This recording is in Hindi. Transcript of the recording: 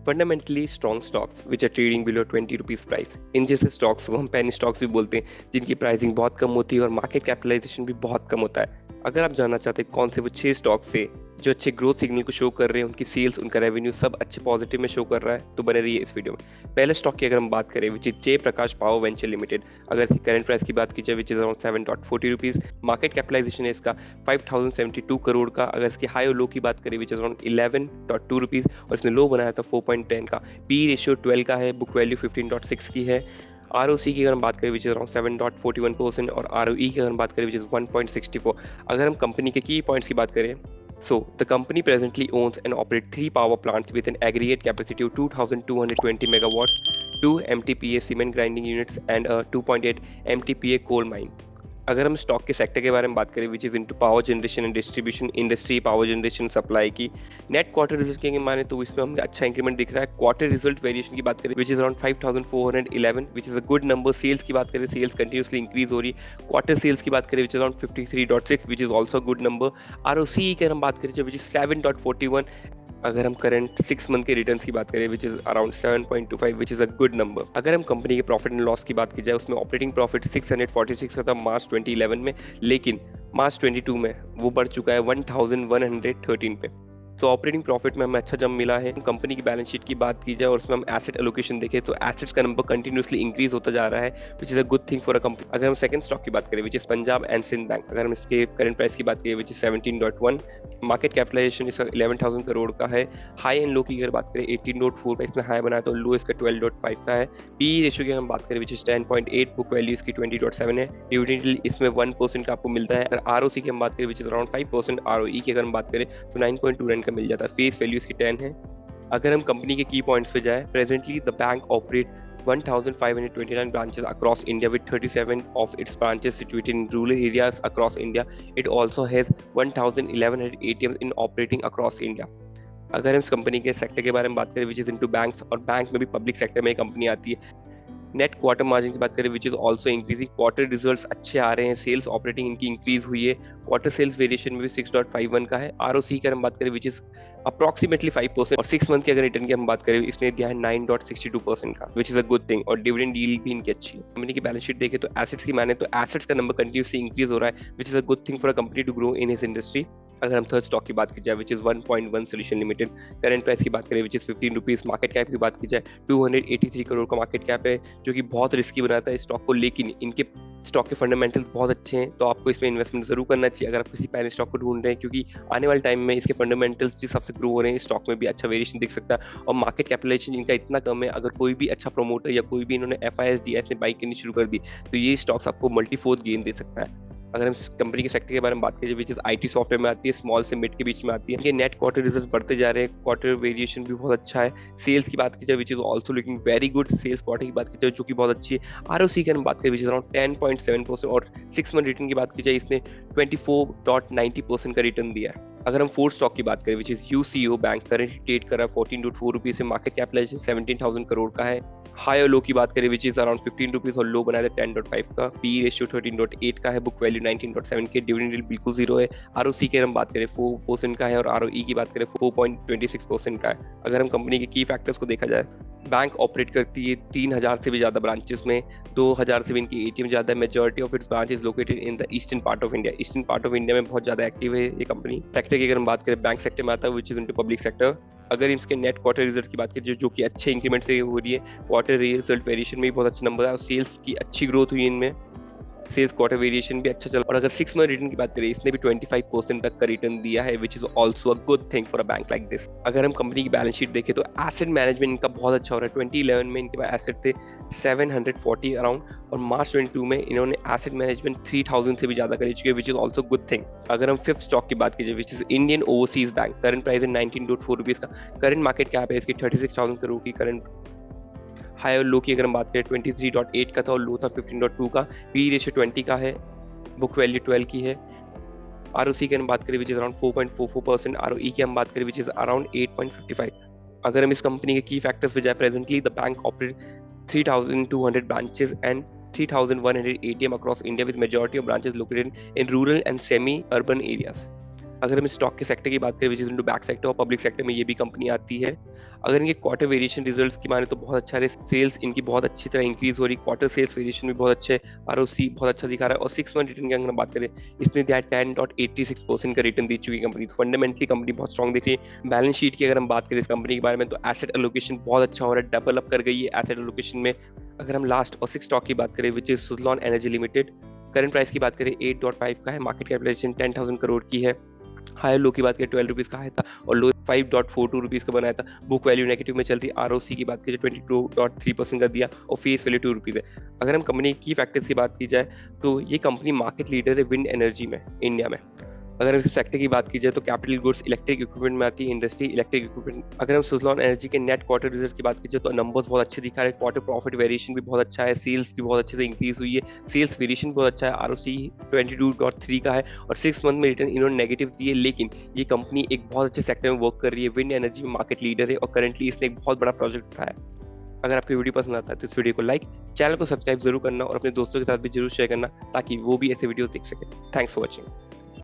Fundamentally strong stocks which are trading below 20 rupees price. इन जैसे स्टॉक्स को हम पेनी स्टॉक्स भी बोलते हैं, जिनकी प्राइसिंग बहुत कम होती है और मार्केट कैपिटलाइजेशन भी बहुत कम होता है। अगर आप जानना चाहते हैं कौन से वो 6 स्टॉक्स है जो अच्छे ग्रोथ सिग्नल को शो कर रहे हैं, उनकी सेल्स, उनका रेवेन्यू सब अच्छे पॉजिटिव में शो कर रहा है, तो बने रहिए इस वीडियो में। पहले स्टॉक की अगर हम बात करें which is Jaiprakash power venture limited. अगर इसकी करंट प्राइस की बात की जाए which is around 7.40 rupees, market capitalisation है इसका 5072 करोड़ का। अगर इसकी हाई और लो की बात करें विच इज अराउंड 11.2 रुपीज और इसने लो बनाया था 4.10 का। पी रेशियो 12 का है, बुक वैल्यू 15.6 की है। आर की अगर हम बात करें विच इज अराउंड 7.41% और आर की अगर हम बात करें विच इज 1.64। अगर हम कंपनी के की पॉइंट्स की बात करें, so the company presently owns and operates 3 power plants with an aggregate capacity of 2,220 megawatts, 2 MTPA cement grinding units and a 2.8 MTPA coal mine. अगर हम स्टॉक के सेक्टर के बारे में बात करें which is into power generation and distribution industry, power generation supply की नेट क्वार्टर रिजल्ट के माने तो इसमें हमें अच्छा इंक्रीमेंट दिख रहा है। क्वार्टर रिजल्ट वेरिएशन की बात करें which is around 5,411 which is a good number. Sales की बात करें, सेल्स कंटिन्यूसली इंक्रीज हो रही है। क्वार्टर सेल्स की बात करें which is around 53.6 which is also good number. ROC की हम बात करें विच इज 7.41। अगर हम करंट 6 मंथ के रिटर्न्स की बात करें which is around 7.25 which is a good number. अगर हम कंपनी के प्रॉफिट एंड लॉस की बात की जाए, उसमें ऑपरेटिंग प्रॉफिट 646 का था मार्च 2011 में, लेकिन मार्च 22 में वो बढ़ चुका है 1113 पे। तो ऑपरेटिंग प्रॉफिट में हमें अच्छा जंप मिला है। कंपनी की बैलेंस शीट की बात की जाए और उसमें हम एसेट एलोकेशन देखें तो एसेट्स का नंबर कंटिन्यूसली इंक्रीज होता जा रहा है which is a good thing for a company. अगर हम सेकंड स्टॉक की बात करें which is Punjab and Sind bank. अगर हम इसके करंट प्राइस की बात करें विच इज 17.1, मार्केट कैपिटलाइजेशन इसका 11,000 करोड़ का है। हाई एंड लो की अगर बात करें 18.4 का इसने हाई बनाया तो लो इसका 12.5 का है। पी रेशियो की हम बात करें विच इज 10.8, बुक वैल्यू इसकी 20.7 है। डिविडेंड इसमें 1% का आपको मिलता है। अगर आर की हम बात करें विच इज अराउंड 5%, आर की अगर हम बात करें तो 9.2 रन का मिल जाता है। फेस वैल्यू इसकी 10 है। अगर हम कंपनी के की पॉइंट्स पे जाए, presently the bank operate 1,529 branches across India with 37 of its branches situated in rural areas across India. It also has 1,100 ATMs in operating across India. अगर हम इस कंपनी के सेक्टर के बारे में बात करें विच इज इनटू बैंक्स, और बैंक में भी पब्लिक सेक्टर में कंपनी आती है। नेट क्वार्टर मार्जिन की बात करें which is also increasing. Quarter results अच्छे आ रहे हैं, सेल्स ऑपरेटिंग इनकी इंक्रीज हुई है। क्वार्टर सेल्स वेरिएशन में भी 6.51 का है। आरओसी की हम बात करें विच इज अप्रोक्सीमेटली 5% और 6 मंथ के अगर रिटर्न की हम बात करें इसने दिया है 9.62% का विच इज अ गुड थिंग। और डिविडेंड यील्ड भी इनकी अच्छी है। कंपनी की बैलेंस शीट देखें तो एसेट्स की माने तो एसेट्स का नंबर कंटिन्यूसली इंक्रीज हो रहा है which is a good thing for a company to grow in his industry. अगर हम थर्ड स्टॉक की बात की जाए which is 1.1 solution limited. Current price की बात करें which is 15 rupees. Market cap की बात की जाए 283 करोड़ का मार्केट कैप है, जो कि बहुत रिस्की बनाता है इस स्टॉक को, लेकिन इनके स्टॉक के फंडामेंटल्स बहुत अच्छे हैं, तो आपको इसमें इन्वेस्टमेंट जरूर करना चाहिए अगर आप किसी पहले स्टॉक को ढूंढ रहे हैं, क्योंकि आने वाले टाइम में इसके फंडामेंटल्स जिस हिसाब से ग्रो हो रहे हैं, स्टॉक में भी अच्छा वेरिएशन दिख सकता है। और मार्केट कैपिटलाइजेशन इनका इतना कम है, अगर कोई भी अच्छा प्रमोटर या कोई भी इन्होंने FISDS ने बाई करनी शुरू कर दी तो ये स्टॉक्स आपको मल्टीफोर्थ गेन दे सकता है। अगर हम कंपनी के सेक्टर के बारे में बात करें विच इज IT सॉफ्टवेयर में आती है, स्मॉल से मिड के बीच में आती है। ये नेट क्वार्टर रिजल्ट्स बढ़ते जा रहे हैं, क्वार्टर वेरिएशन भी बहुत अच्छा है। सेल्स की बात की जाए which is also looking very good. Sales quarter की बात की जाए जो कि बहुत अच्छी है। आरओसी की हम बात करें विच इज अराउंड 10.7% और 6 मंथ रिटर्न की बात की जाए इसने 24.90% का रिटर्न दिया है। अगर हम फोर्थ स्टॉक की बात करें which is UCO bank, currently trade कर रहा है 14.4 रुपीज से, मार्केट कैपिटलाइजेशन 17,000 करोड़ का है। हाई और लो की बात करें विच इज अराउंड 15 रुपीज और लो बनाया था 10.5 का। पी रेशियो 13.8 का है, बुक वैल्यू 19.7 के, डिविडेंड बिल्कुल जीरो है। आरओसी की हम बात करें 4% का है और आरओई की बात करें 4.26% का है। अगर हम कंपनी के की फैक्टर्स को देखा जाए, बैंक ऑपरेट करती है 3,000 से भी ज्यादा ब्रांचेस में, 2,000 से भी इनकी ATM ज्यादा है। Majority of its branch is located in the eastern part of India. Eastern part of India में बहुत ज्यादा एक्टिव है ये कंपनी। सेक्टर की अगर हम बात करें, बैंक सेक्टर में आता है which is into public sector. अगर इसके नेट क्वार्टर रिजल्ट की बात करें जो कि अच्छे इंक्रीमेंट से हो रही है, क्वार्टर रिजल्ट वेरिएशन में भी बहुत अच्छा नंबर है और सेल्स की अच्छी ग्रोथ हुई इनमें, सेल्स क्वार्टर वेरिएशन भी अच्छा चला। और अगर 6 मंथ रिटर्न की बात करें, इसने भी 25% तक का रिटर्न दिया है which is also a good thing for a bank like this. अगर हम कंपनी की बैलेंस शीट देखें तो एसेट मैनेजमेंट इनका बहुत अच्छा हो रहा है। 2011 में इनके पास एसेट थे 740 अराउंड और मार्च 22 में इन्होंने एसेट मैनेजमेंट 3,000 से भी ज्यादा कर चुके हैं विच इज ऑल्सो गुड थिंग। अगर हम फिफ्थ स्टॉक की बात कीजिए which is Indian overseas bank, current price है 19.4 रुपीज का, करंट मार्केट कैप है इसकी 36,000 करोड़ की। करंट हाई और लो की अगर हम बात करें 23.8 का था और लो था 15.2 का। पी रेशियो 20 का है, बुक वैल्यू 12 की है। आरओसी की हम बात करें विच इज अराउंड 4.44%, आरओई की हम बात करें विच इज अराउंड 8.55। अगर हम इस कंपनी के की फैक्टर्स पे जाए, presently the bank operate 3,200 branches and 3,100 ATM across India with majority of branches located in rural and semi-urban areas. अगर हम स्टॉक के सेक्टर की बात करें which is into back sector और पब्लिक सेक्टर में ये भी कंपनी आती है। अगर इनके क्वार्टर वेरिएशन रिजल्ट्स की माने तो बहुत अच्छा है, सेल्स इनकी बहुत अच्छी तरह इंक्रीज हो रही, क्वार्टर सेल्स वेरिएशन भी बहुत अच्छे है, आरओसी बहुत अच्छा दिखा रहा है और 6 मंथ रिटर्न की अगर हम बात करें इसने दिया 10.86% का रिटर्न दी चुकी कंपनी। तो फंडामेंटली कंपनी बहुत स्ट्रॉन्ग दिख रही है। बैलेंस शीट की अगर हम बात करें इस कंपनी के बारे में तो एसेट एलोकेशन बहुत अच्छा हो रहा है, डेवलप कर गई है एसेट एलोकेशन में। अगर हम लास्ट और 6 स्टॉक की बात करें which is Suzlon energy limited, current price की बात करें 8.5 का है, मार्केट कैपिटलाइजेशन 10,000 करोड़ की है। हायर लो की बात करें 12 रुपीज का आया था और लो 5.42 रुपीज का बनाया था। बुक वैल्यू नेगेटिव में चल रही, आरओसी की बात करें 22.3% का दिया और फेस वैल्यू 2 रुपीज है। अगर हम कंपनी की फैक्टर्स की बात की जाए तो ये कंपनी मार्केट लीडर है विंड एनर्जी में इंडिया में। अगर हम सेक्टर की बात की जाए तो कैपिटल गुड्स इलेक्ट्रिक इक्विपमेंट में आती है, इंडस्ट्री इलेक्ट्रिक इक्विपमेंट। अगर हम सुजलॉन एनर्जी के नेट क्वार्टर रिजल्ट की बात की जाए तो नंबर्स बहुत अच्छे दिखा रहे हैं, क्वार्टर प्रॉफिट वेरिएशन भी बहुत अच्छा है, सेल्स भी बहुत अच्छे से इंक्रीज हुई है, सेल्स वेरिएशन बहुत अच्छा है, आरओसी 22.3 का है और 6 मंथ में रिटर्न इन्होंने नेगेटिव दिए। लेकिन ये कंपनी एक बहुत अच्छे सेक्टर में वर्क कर रही है, विंड एनर्जी में मार्केट लीडर है और करंटली इसने एक बहुत बड़ा प्रोजेक्ट उठाया है। अगर आपको वीडियो पसंद आता है तो इस वीडियो को लाइक, चैनल को सब्सक्राइब जरूर करना और अपने दोस्तों के साथ भी जरूर शेयर करना ताकि वो भी ऐसे वीडियो देख सके। Thanks for watching.